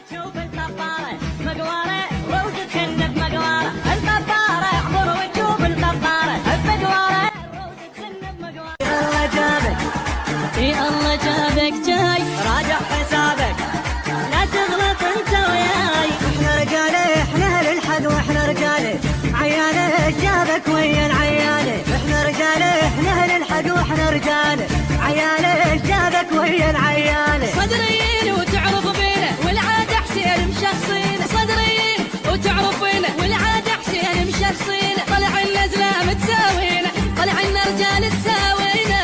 تشوف الطبارة مقوارة روز تخن بمقوارة الطبارة اعبر وتشوف الطبارة بمقوارة روز تخن بمقوارة الله جابك الله جابك جاي راجع حسابك لا تغلط انت وياي احنا رجاله احنا اهل الحق واحنا رجاله عياله جابك ويا العياله احنا رجاله احنا اهل الحق واحنا رجاله عياله جابك ويا العياله صدريين وتعرف بينا والعادة حسين مشخصين صدريين وتعرف بينا والعادة حسين مشخصين طلع النزلة متساوينا طلع الرجال تساوينا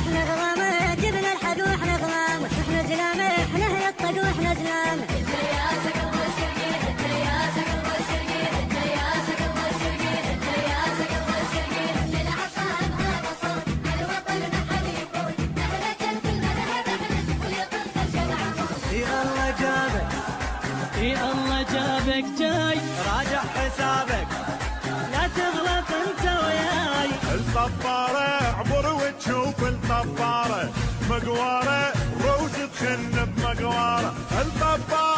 احنا غرامة جبنا الحق واحنا غرامة احنا زلامة احنا اهل الطق واحنا زلامة الله جابك جاي راجع حسابك لا تغلط انت وياي الطبارة اعبر وتشوف الطبارة مقوارة روز تخن بمقوارة الطبارة